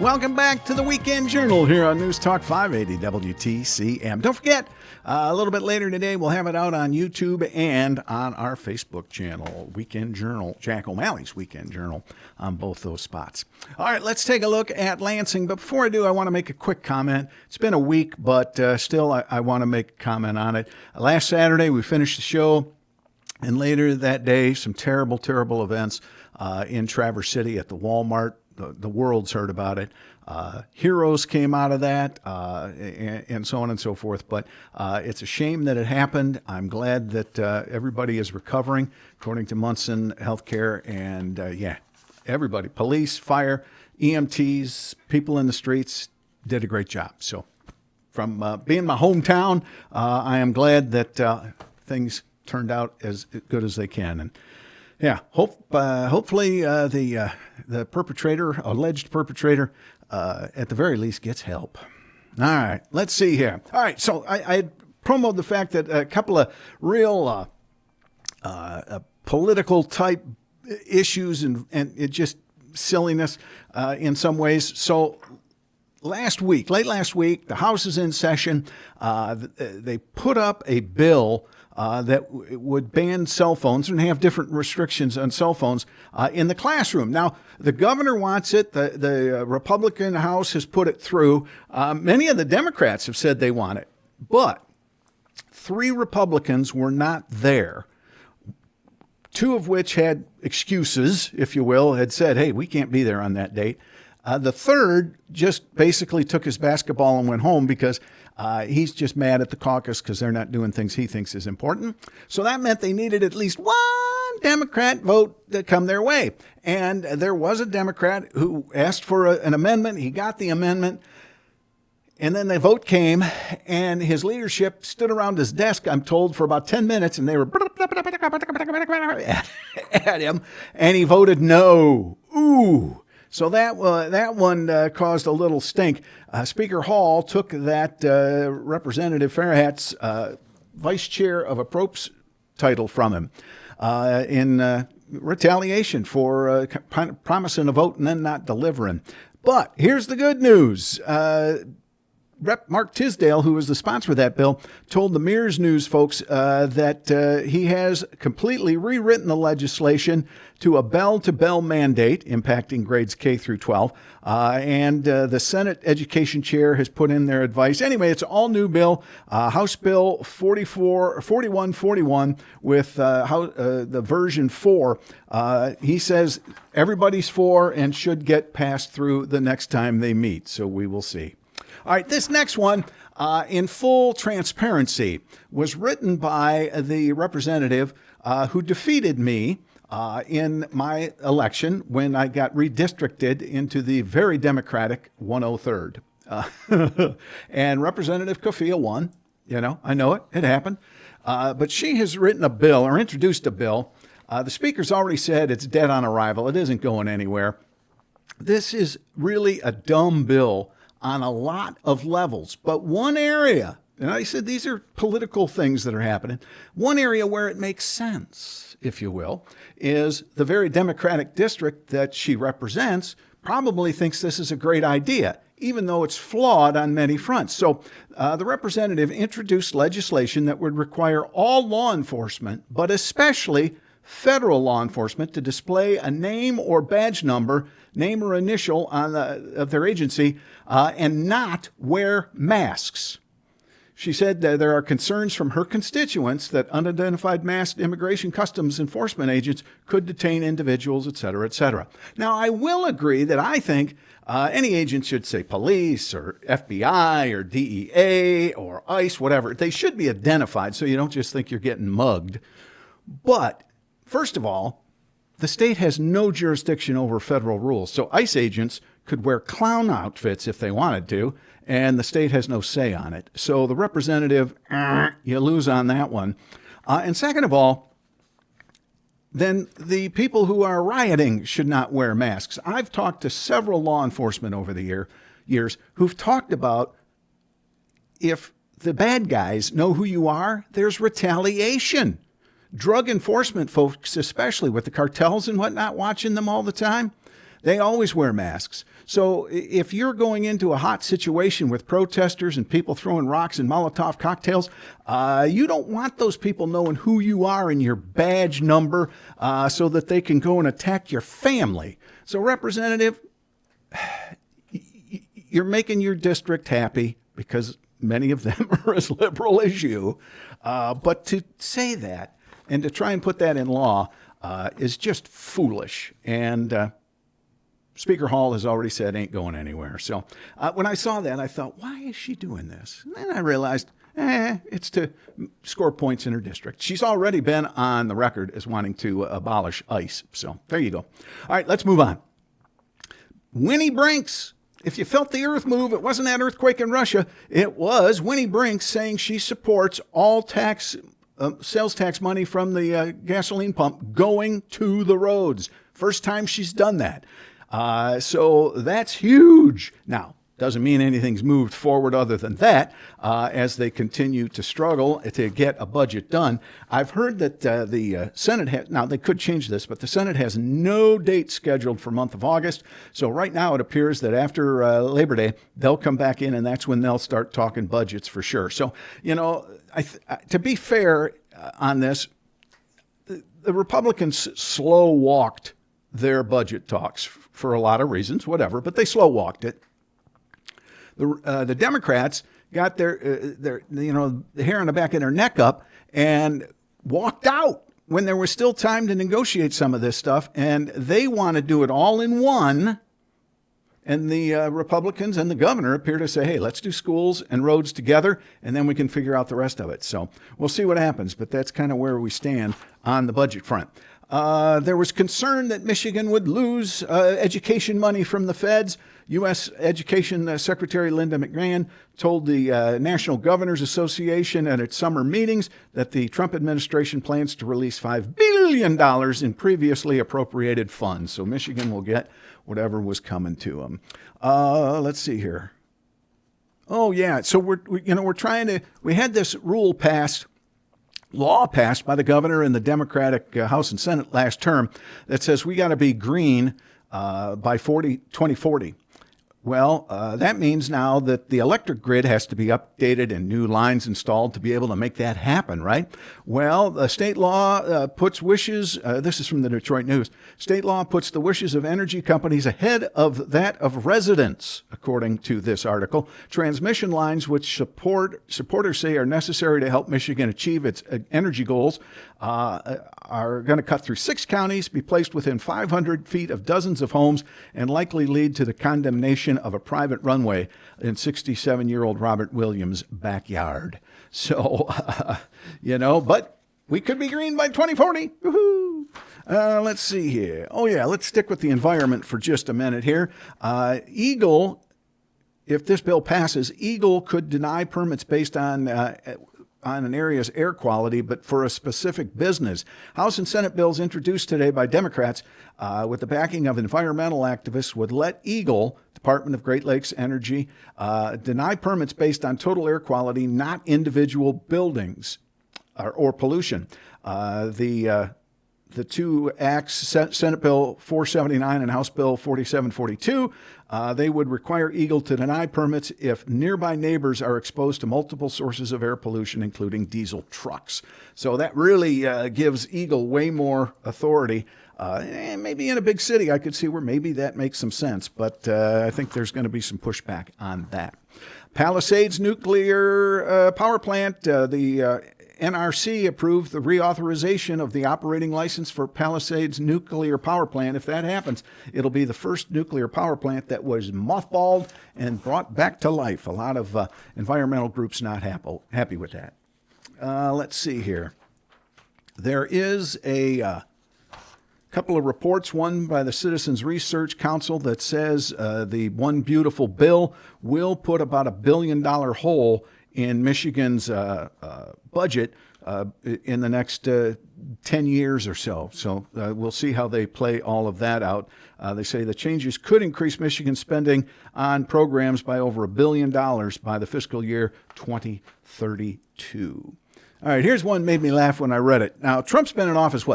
Welcome back to the Weekend Journal here on News Talk 580 WTCM. Don't forget, a little bit later today, we'll have it out on YouTube and on our Facebook channel, Weekend Journal, Jack O'Malley's Weekend Journal, on both those spots. All right, let's take a look at Lansing. But before I do, I want to make a quick comment. It's been a week, but still I want to make a comment on it. Last Saturday, we finished the show, and later that day, some terrible, terrible events in Traverse City at the Walmart. The world's heard about it. Heroes came out of that, and so on and so forth. But it's a shame that it happened. I'm glad that everybody is recovering, according to Munson Healthcare. And everybody, police, fire, EMTs, people in the streets, did a great job. So from being my hometown, I am glad that things turned out as good as they can. And yeah, hopefully the perpetrator, alleged perpetrator, at the very least gets help. All right, let's see here. All right, so I promoted the fact that a couple of real political type issues and it just silliness in some ways. So late last week, the House is in session. They put up a bill that would ban cell phones and have different restrictions on cell phones in the classroom. Now, the governor wants it. The Republican House has put it through. Many of the Democrats have said they want it. But 3 Republicans were not there, 2 of which had excuses, if you will, had said, hey, we can't be there on that date. The third just basically took his basketball and went home because he's just mad at the caucus because they're not doing things he thinks is important. So that meant they needed at least one Democrat vote to come their way. And there was a Democrat who asked for an amendment. He got the amendment. And then the vote came, and his leadership stood around his desk, I'm told, for about 10 minutes, and they were at him, and he voted no. Ooh. So that one caused a little stink. Speaker Hall took that Representative Farhat's vice chair of appropriates title from him in retaliation for promising a vote and then not delivering. But here's the good news. Rep. Mark Tisdale, who was the sponsor of that bill, told the Mears News folks that he has completely rewritten the legislation to a bell-to-bell mandate impacting grades K through 12. And the Senate Education Chair has put in their advice. Anyway, it's an all-new bill, House Bill 4141 with the version 4. He says everybody's for and should get passed through the next time they meet. So we will see. All right, this next one, in full transparency, was written by the representative who defeated me in my election when I got redistricted into the very Democratic 103rd. And Representative Kofia won. You know, I know it happened. But she has written a bill or introduced a bill. The Speaker's already said it's dead on arrival. It isn't going anywhere. This is really a dumb bill on a lot of levels. But one area, and I said these are political things that are happening, one area where it makes sense, if you will, is the very Democratic district that she represents probably thinks this is a great idea, even though it's flawed on many fronts. So the representative introduced legislation that would require all law enforcement, but especially federal law enforcement, to display a name or badge number, name or initial of their agency, and not wear masks. She said that there are concerns from her constituents that unidentified masked immigration customs enforcement agents could detain individuals, et cetera, et cetera. Now, I will agree that I think any agent should say police or FBI or DEA or ICE, whatever. They should be identified so you don't just think you're getting mugged. But first of all, the state has no jurisdiction over federal rules. So ICE agents could wear clown outfits if they wanted to, and the state has no say on it. So the representative, you lose on that one. And second of all, then the people who are rioting should not wear masks. I've talked to several law enforcement over the years who've talked about if the bad guys know who you are, there's retaliation. Drug enforcement folks, especially with the cartels and whatnot watching them all the time, They always wear masks. So if you're going into a hot situation with protesters and people throwing rocks and Molotov cocktails, you don't want those people knowing who you are and your badge number so that they can go and attack your family. So, Representative, you're making your district happy because many of them are as liberal as you. But to say that and to try and put that in law is just foolish. And Speaker Hall has already said ain't going anywhere. So when I saw that, I thought, why is she doing this? And then I realized, it's to score points in her district. She's already been on the record as wanting to abolish ICE. So there you go. All right, let's move on. Winnie Brinks. If you felt the earth move, it wasn't that earthquake in Russia. It was Winnie Brinks saying she supports all sales tax money from the gasoline pump going to the roads. First time she's done that. So that's huge. Now, doesn't mean anything's moved forward other than that as they continue to struggle to get a budget done. I've heard that the Senate has, now they could change this, but the Senate has no date scheduled for month of August. So right now it appears that after Labor Day, they'll come back in and that's when they'll start talking budgets for sure. So, to be fair on this, the Republicans slow walked their budget talks for a lot of reasons, whatever, but they slow walked it. The Democrats got their the hair on the back of their neck up and walked out when there was still time to negotiate some of this stuff, and they want to do it all in one. And the Republicans and the governor appear to say, hey, let's do schools and roads together, and then we can figure out the rest of it. So we'll see what happens, but that's kind of where we stand on the budget front. There was concern that Michigan would lose education money from the feds. U.S. Education Secretary Linda McMahon told the National Governors Association at its summer meetings that the Trump administration plans to release $5 billion in previously appropriated funds. So Michigan will get whatever was coming to them. Let's see here. Oh, yeah. So we're trying to, we had this law passed by the governor and the Democratic House and Senate last term that says we got to be green by 2040. Well, that means now that the electric grid has to be updated and new lines installed to be able to make that happen, right? Well, the state law puts wishes, this is from the Detroit News, state law puts the wishes of energy companies ahead of that of residents, according to this article. Transmission lines, which supporters say are necessary to help Michigan achieve its energy goals, are going to cut through 6 counties, be placed within 500 feet of dozens of homes, and likely lead to the condemnation of a private runway in 67-year-old Robert Williams' backyard. So, but we could be green by 2040. Woohoo! Let's see here. Oh, yeah, let's stick with the environment for just a minute here. Eagle, if this bill passes, Eagle could deny permits based on an area's air quality, but for a specific business. House and Senate bills introduced today by Democrats with the backing of environmental activists would let Eagle, Department of Great Lakes Energy, deny permits based on total air quality, not individual buildings or pollution. The two acts, Senate Bill 479 and House Bill 4742, they would require Eagle to deny permits if nearby neighbors are exposed to multiple sources of air pollution, including diesel trucks. So that really gives Eagle way more authority. Maybe in a big city, I could see where maybe that makes some sense, but I think there's going to be some pushback on that. Palisades Nuclear Power Plant, the NRC approved the reauthorization of the operating license for Palisades Nuclear Power Plant. If that happens, it'll be the first nuclear power plant that was mothballed and brought back to life. A lot of environmental groups not happy with that. Let's see here. There is a couple of reports, one by the Citizens Research Council that says the One Beautiful bill will put about $1 billion hole in Michigan's budget in the next 10 years or so. So we'll see how they play all of that out. They say the changes could increase Michigan's spending on programs by over $1 billion by the fiscal year 2032. All right, here's one that made me laugh when I read it. Now, Trump's been in office,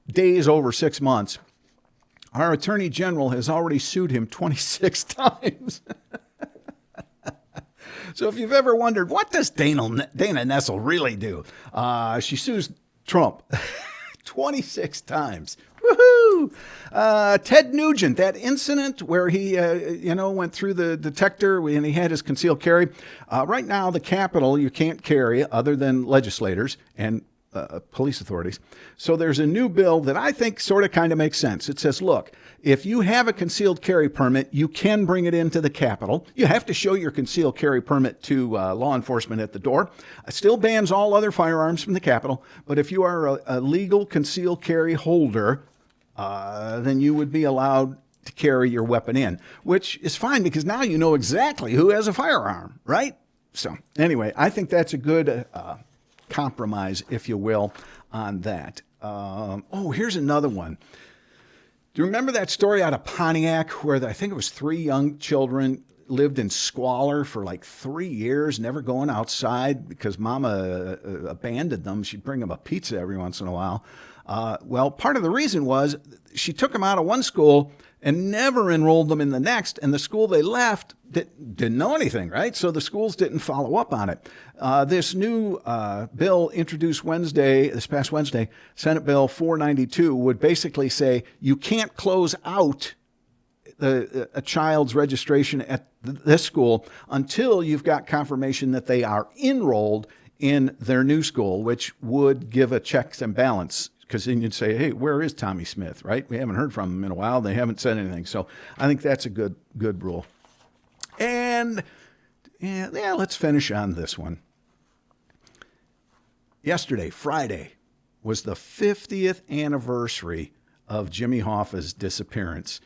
days over 6 months. Our attorney general has already sued him 26 times. So if you've ever wondered, what does Dana Nessel really do? She sues Trump 26 times. Woohoo! Ted Nugent, that incident where he, went through the detector and he had his concealed carry. Right now, the Capitol, you can't carry other than legislators and police authorities. So there's a new bill that I think sort of kind of makes sense. It says, look, if you have a concealed carry permit, you can bring it into the Capitol. You have to show your concealed carry permit to law enforcement at the door. It still bans all other firearms from the Capitol. But if you are a legal concealed carry holder, then you would be allowed to carry your weapon in, which is fine because now you know exactly who has a firearm, right? So anyway, I think that's a good compromise, if you will, on that. Here's another one. Do you remember that story out of Pontiac where I think it was 3 young children lived in squalor for like 3 years, never going outside because mama abandoned them. She'd bring them a pizza every once in a while. Well, part of the reason was she took them out of one school and never enrolled them in the next, and the school they left didn't know anything, right? So the schools didn't follow up on it. This new bill introduced this past Wednesday, Senate Bill 492, would basically say you can't close out a child's registration at this school until you've got confirmation that they are enrolled in their new school, which would give a checks and balance. Because then you'd say, hey, where is Tommy Smith, right? We haven't heard from him in a while. They haven't said anything. So I think that's a good rule. And let's finish on this one. Yesterday, Friday, was the 50th anniversary of Jimmy Hoffa's disappearance.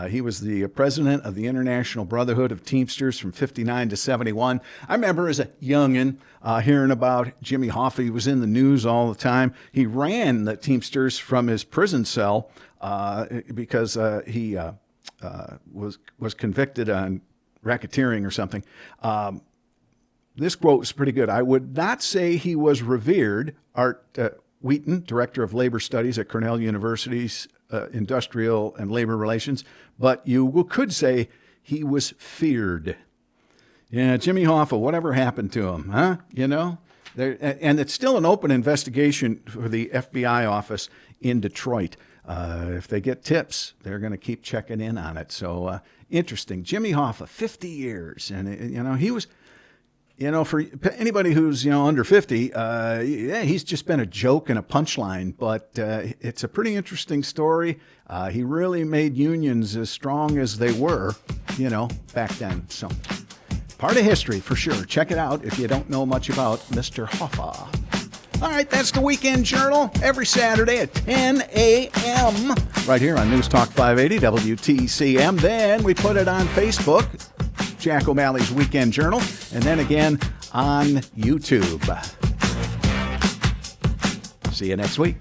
He was the president of the International Brotherhood of Teamsters from 59 to 71. I remember as a youngin' hearing about Jimmy Hoffa. He was in the news all the time. He ran the Teamsters from his prison cell because he was convicted on racketeering or something. This quote was pretty good. I would not say he was revered. Art Wheaton, Director of Labor Studies at Cornell University's Industrial and Labor Relations, but you could say he was feared. Yeah, Jimmy Hoffa, whatever happened to him, huh? And it's still an open investigation for the FBI office in Detroit. If they get tips, they're going to keep checking in on it. So interesting. Jimmy Hoffa, 50 years. And, he was, for anybody who's, under 50, he's just been a joke and a punchline. But it's a pretty interesting story. He really made unions as strong as they were, back then. So part of history for sure. Check it out if you don't know much about Mr. Hoffa. All right, that's the Weekend Journal every Saturday at 10 a.m. right here on News Talk 580 WTCM. Then we put it on Facebook, Jack O'Malley's Weekend Journal, and then again on YouTube. See you next week.